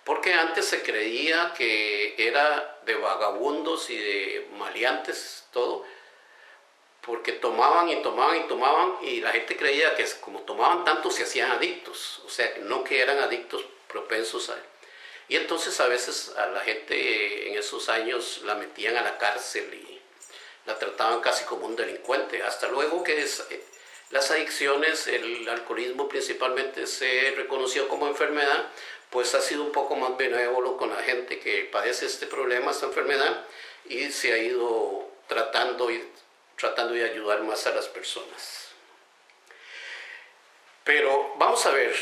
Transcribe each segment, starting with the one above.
porque antes se creía que era de vagabundos y de maleantes todo, porque tomaban y tomaban y tomaban y la gente creía que como tomaban tanto se hacían adictos, o sea, no que eran adictos propensos a... Y entonces a veces a la gente en esos años la metían a la cárcel y la trataban casi como un delincuente, hasta luego que las adicciones, el alcoholismo principalmente se reconoció como enfermedad, pues ha sido un poco más benévolo con la gente que padece este problema, esta enfermedad, y se ha ido tratando de ayudar más a las personas. Pero vamos a ver,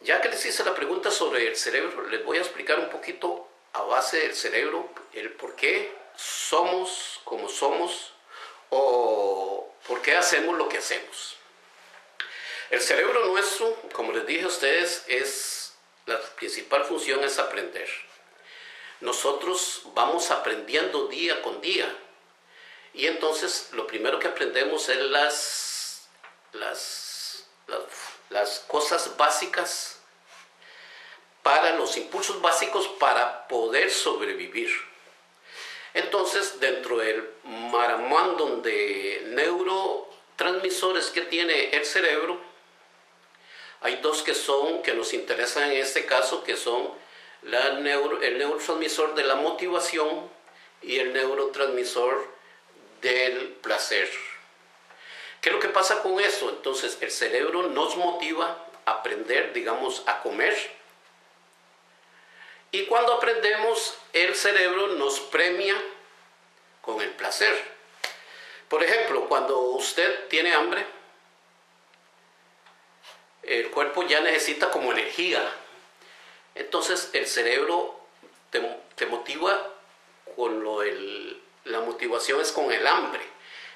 ya que les hice la pregunta sobre el cerebro, les voy a explicar un poquito a base del cerebro el por qué somos como somos o por qué hacemos lo que hacemos. El cerebro nuestro, como les dije a ustedes, la principal función es aprender. Nosotros vamos aprendiendo día con día y entonces lo primero que aprendemos es las cosas básicas para los impulsos básicos para poder sobrevivir. Entonces, dentro del maramón de neurotransmisores que tiene el cerebro, hay dos que nos interesan en este caso, que son el neurotransmisor de la motivación y el neurotransmisor del placer. ¿Qué es lo que pasa con eso? Entonces, el cerebro nos motiva a aprender, digamos, a comer. Y cuando aprendemos, el cerebro nos premia con el placer. Por ejemplo, cuando usted tiene hambre, el cuerpo ya necesita como energía. Entonces, el cerebro te motiva con la motivación es con el hambre.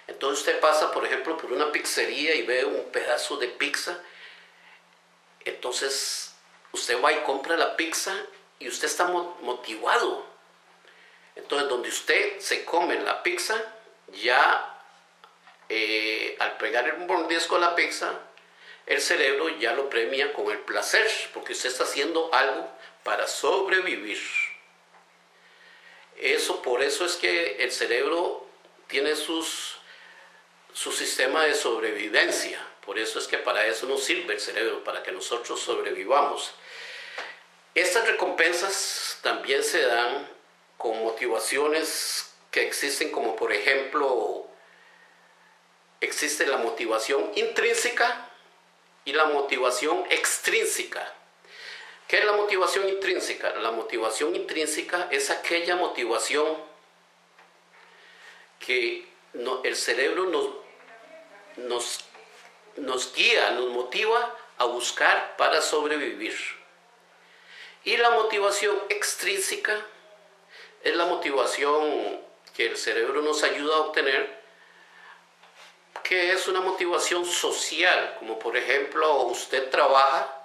Entonces usted pasa, por ejemplo, por una pizzería y ve un pedazo de pizza. Entonces usted va y compra la pizza y usted está motivado. Entonces donde usted se come la pizza, ya al pegar el mordisco a la pizza, el cerebro ya lo premia con el placer, porque usted está haciendo algo para sobrevivir. Por eso es que el cerebro tiene su sistema de sobrevivencia. Por eso es que para eso nos sirve el cerebro, para que nosotros sobrevivamos. Estas recompensas también se dan con motivaciones que existen, como por ejemplo, existe la motivación intrínseca y la motivación extrínseca. ¿Qué es la motivación intrínseca? La motivación intrínseca es aquella motivación que el cerebro nos guía, nos motiva a buscar para sobrevivir. Y la motivación extrínseca es la motivación que el cerebro nos ayuda a obtener, que es una motivación social, como por ejemplo usted trabaja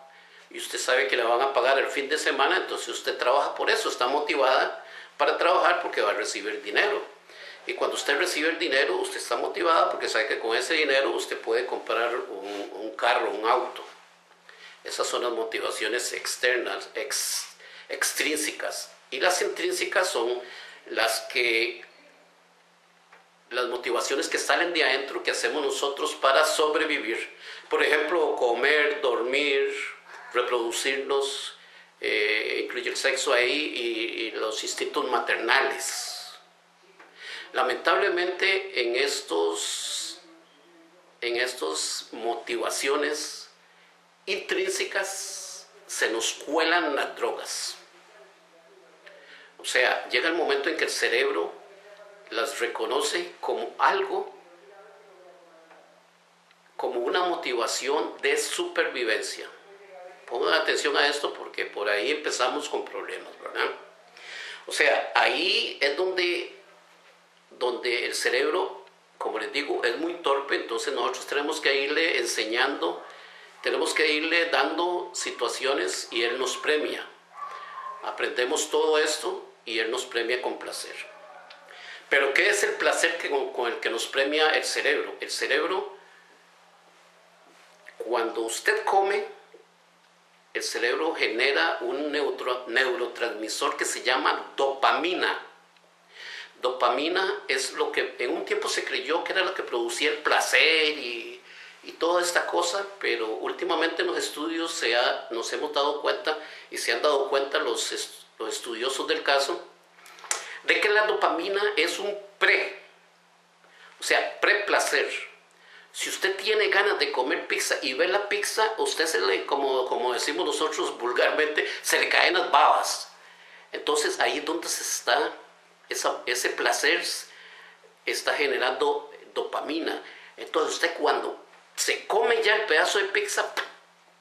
y usted sabe que le van a pagar el fin de semana, entonces usted trabaja por eso, está motivada para trabajar porque va a recibir dinero. Y cuando usted recibe el dinero, usted está motivada porque sabe que con ese dinero usted puede comprar un carro, un auto. Esas son las motivaciones externas, extrínsecas. Y las intrínsecas son las motivaciones que salen de adentro, que hacemos nosotros para sobrevivir. Por ejemplo, comer, dormir, reproducirnos, incluye el sexo ahí y los instintos maternales. Lamentablemente en estos motivaciones intrínsecas se nos cuelan las drogas. O sea, llega el momento en que el cerebro las reconoce como algo, como una motivación de supervivencia. Pongan atención a esto porque por ahí empezamos con problemas, ¿verdad? O sea, ahí es donde el cerebro, como les digo, es muy torpe, entonces nosotros tenemos que irle enseñando, tenemos que irle dando situaciones y él nos premia. Aprendemos todo esto y él nos premia con placer. Pero ¿qué es el placer con el que nos premia el cerebro? El cerebro, cuando usted come, el cerebro genera un neurotransmisor que se llama dopamina. Dopamina es lo que en un tiempo se creyó que era lo que producía el placer y toda esta cosa, pero últimamente en los estudios nos hemos dado cuenta y se han dado cuenta los estudiosos del caso de que la dopamina es un o sea, preplacer. Si usted tiene ganas de comer pizza y ve la pizza, usted como decimos nosotros vulgarmente, se le caen las babas. Entonces ahí es donde ese placer está generando dopamina. Entonces usted cuando se come ya el pedazo de pizza,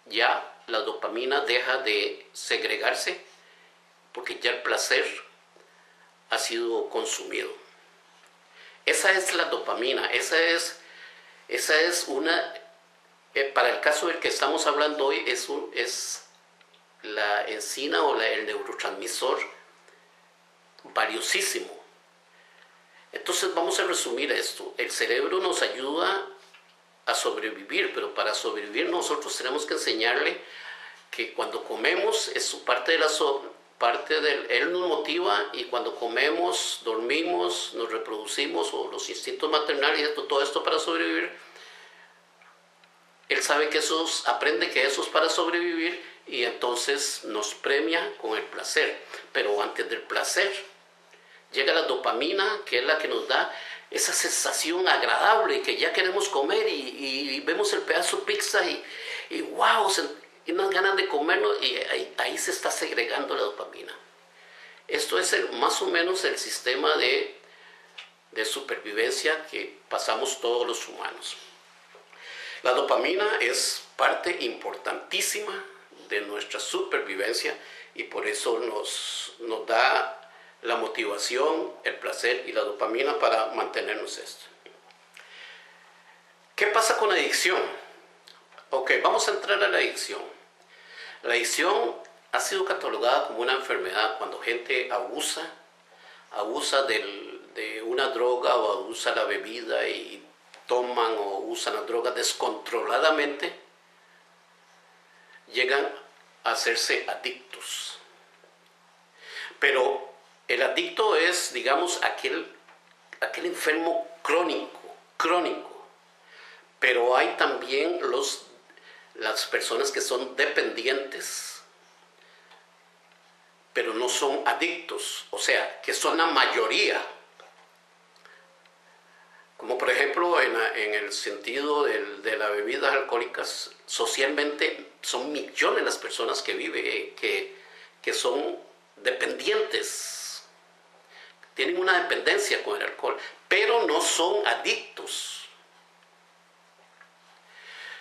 ya la dopamina deja de segregarse porque ya el placer ha sido consumido. Esa es la dopamina, esa es una, para el caso del que estamos hablando hoy, es la enzima o el neurotransmisor valiosísimo. Entonces vamos a resumir esto. El cerebro nos ayuda a sobrevivir, pero para sobrevivir nosotros tenemos que enseñarle que cuando comemos es parte del él nos motiva, y cuando comemos, dormimos, nos reproducimos, o los instintos maternales, todo esto para sobrevivir, él sabe que aprende que eso es para sobrevivir, y entonces nos premia con el placer. Pero antes del placer llega la dopamina, que es la que nos da esa sensación agradable, que ya queremos comer y vemos el pedazo de pizza y wow, y unas ganas de comerlo, y ahí se está segregando la dopamina. Esto es más o menos el sistema de supervivencia que pasamos todos los humanos. La dopamina es parte importantísima de nuestra supervivencia, y por eso nos da la motivación, el placer y la dopamina para mantenernos esto. ¿Qué pasa con la adicción? Ok, vamos a entrar a la adicción. La adicción ha sido catalogada como una enfermedad cuando gente abusa de una droga, o abusa la bebida y toman o usan la droga descontroladamente, llegan a hacerse adictos. Pero el adicto es, digamos, aquel enfermo crónico. Pero hay también las personas que son dependientes, pero no son adictos, o sea, que son la mayoría. Como por ejemplo en el sentido de las bebidas alcohólicas, socialmente son millones las personas que viven, que son dependientes, tienen una dependencia con el alcohol, pero no son adictos.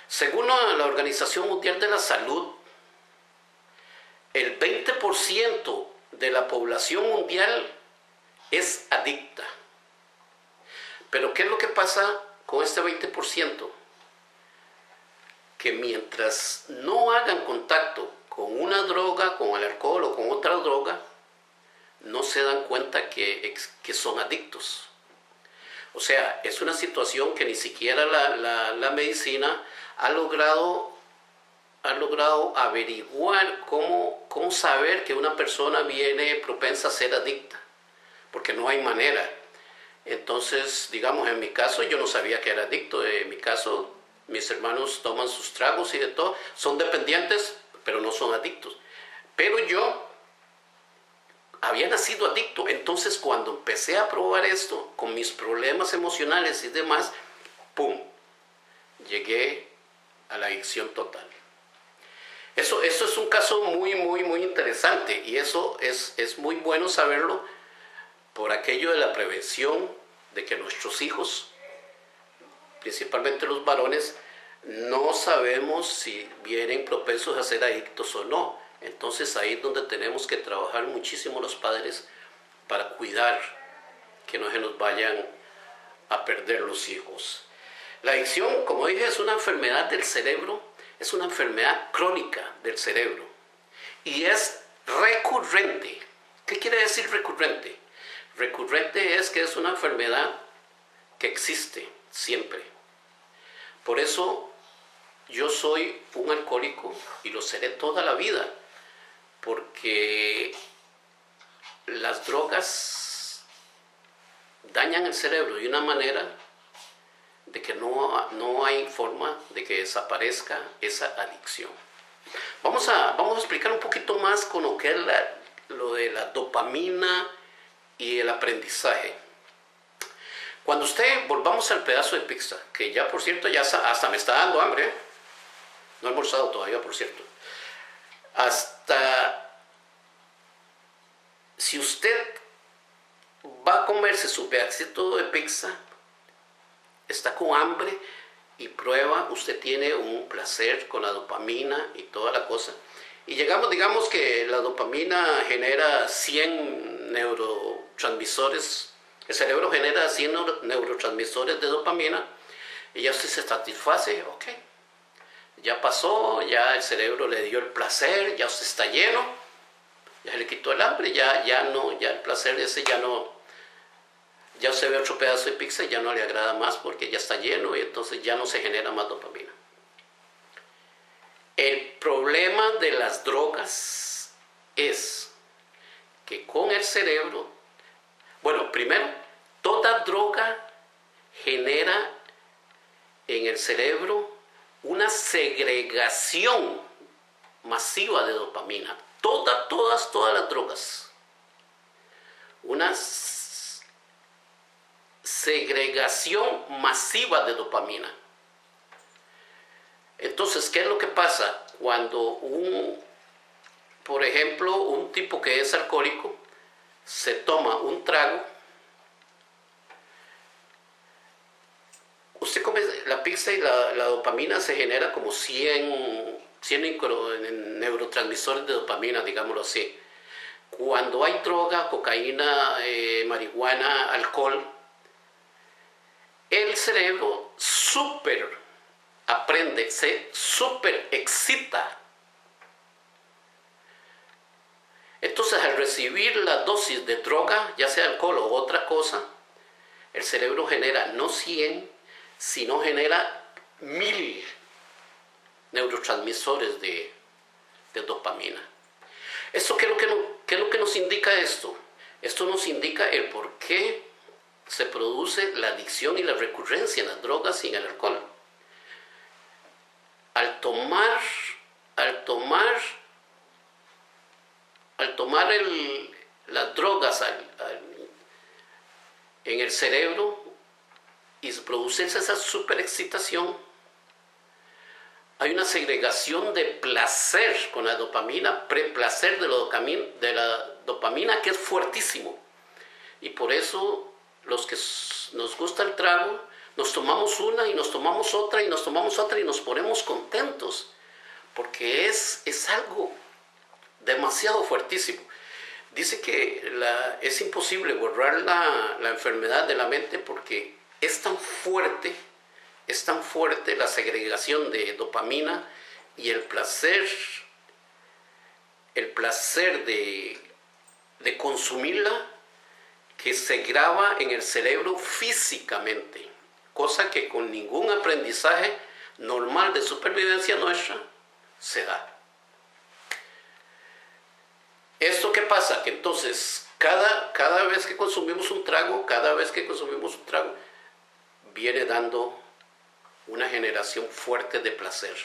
Según la Organización Mundial de la Salud, el 20% de la población mundial es adicta. Pero ¿qué es lo que pasa con este 20%? Que mientras no hagan contacto con una droga, con el alcohol o con otra droga, no se dan cuenta que son adictos. O sea, es una situación que ni siquiera la medicina ha logrado averiguar cómo saber que una persona viene propensa a ser adicta, porque no hay manera. Entonces, digamos, en mi caso yo no sabía que era adicto. En mi caso, mis hermanos toman sus tragos y de todo, son dependientes, pero no son adictos. Pero yo había nacido adicto. Entonces, cuando empecé a probar esto, con mis problemas emocionales y demás, ¡pum!, llegué a la adicción total. Eso es un caso muy interesante, y eso es muy bueno saberlo por aquello de la prevención, de que nuestros hijos, principalmente los varones, no sabemos si vienen propensos a ser adictos o no. Entonces ahí es donde tenemos que trabajar muchísimo los padres para cuidar que no se nos vayan a perder los hijos. La adicción, como dije, es una enfermedad del cerebro, es una enfermedad crónica del cerebro y es recurrente. ¿Qué quiere decir recurrente? Recurrente es que es una enfermedad que existe siempre. Por eso yo soy un alcohólico y lo seré toda la vida, porque las drogas dañan el cerebro de una manera de que no hay forma de que desaparezca esa adicción. Vamos a explicar un poquito más con lo que es lo de la dopamina y el aprendizaje. Cuando volvamos al pedazo de pizza, que ya por cierto ya hasta me está dando hambre, no he almorzado todavía por cierto. Si usted va a comerse su pedacito de pizza, está con hambre y prueba, usted tiene un placer con la dopamina y toda la cosa. Y digamos que la dopamina genera 100 neurotransmisores, el cerebro genera 100 neurotransmisores de dopamina y ya usted se satisface, ok. Ya pasó, ya el cerebro le dio el placer, ya usted está lleno, ya se le quitó el hambre, ya el placer ese ya usted ve otro pedazo de pizza y ya no le agrada más porque ya está lleno y entonces ya no se genera más dopamina. El problema de las drogas es que con el cerebro, bueno, primero, toda droga genera en el cerebro una segregación masiva de dopamina. Todas las drogas. Una segregación masiva de dopamina. Entonces, ¿qué es lo que pasa? Cuando por ejemplo, un tipo que es alcohólico se toma un trago, usted come la pizza y la dopamina se genera como 100 neurotransmisores de dopamina, digámoslo así. Cuando hay droga, cocaína, marihuana, alcohol, el cerebro aprende, se súper excita. Entonces, al recibir la dosis de droga, ya sea alcohol o otra cosa, el cerebro genera no 100, sino genera 1000 neurotransmisores de dopamina. ¿Esto qué es lo que nos indica esto? Esto nos indica el por qué se produce la adicción y la recurrencia en las drogas y en el alcohol. Al tomar las drogas en el cerebro y producirse esa superexcitación, hay una segregación de placer con la dopamina, preplacer de la dopamina que es fuertísimo. Y por eso los que nos gusta el trago, nos tomamos una y nos tomamos otra y nos tomamos otra y nos ponemos contentos, porque es algo demasiado fuertísimo. Dice que es imposible borrar la enfermedad de la mente porque es tan fuerte la segregación de dopamina y el placer de consumirla, que se graba en el cerebro físicamente, cosa que con ningún aprendizaje normal de supervivencia nuestra se da. ¿Esto qué pasa? Que entonces cada vez que consumimos un trago, viene dando una generación fuerte de placer.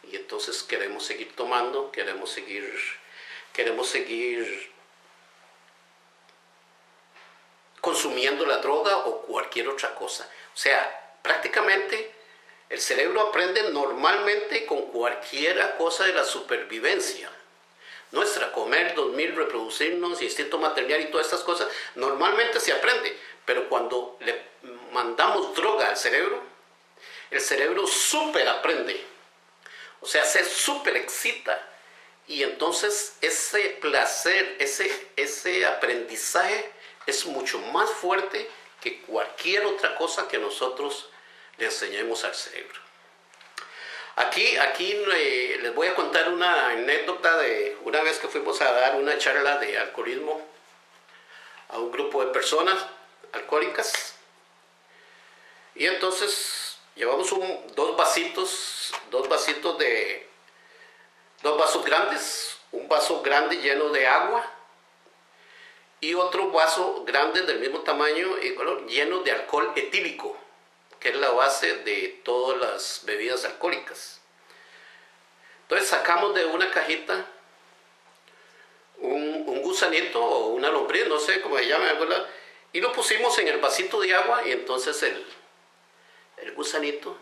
Y entonces queremos seguir tomando, queremos seguir consumiendo la droga o cualquier otra cosa. O sea, prácticamente el cerebro aprende normalmente con cualquier cosa de la supervivencia nuestra, comer, dormir, reproducirnos, instinto maternal y todas estas cosas, normalmente se aprende, pero cuando le mandamos droga al cerebro, el cerebro súper aprende, o sea, se súper excita, y entonces ese placer, ese aprendizaje es mucho más fuerte que cualquier otra cosa que nosotros le enseñemos al cerebro. Aquí les voy a contar una anécdota de una vez que fuimos a dar una charla de alcoholismo a un grupo de personas alcohólicas. Y entonces Llevamos dos vasos grandes, un vaso grande lleno de agua y otro vaso grande del mismo tamaño y color lleno de alcohol etílico, que es la base de todas las bebidas alcohólicas. Entonces sacamos de una cajita un gusanito o una lombriz, no sé cómo se llama, ¿verdad? Y lo pusimos en el vasito de agua y entonces el gusanito,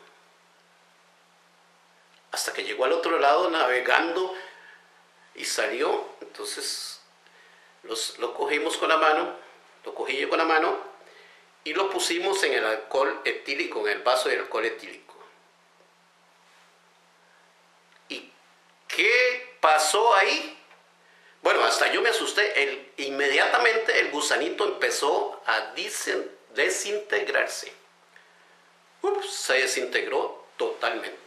hasta que llegó al otro lado navegando y salió. Entonces lo cogimos con la mano, lo cogí yo con la mano y lo pusimos en el alcohol etílico, en el vaso de alcohol etílico. ¿Y qué pasó ahí? Bueno, hasta yo me asusté. Inmediatamente el gusanito empezó a desintegrarse. Se desintegró totalmente.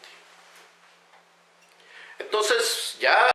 Entonces ya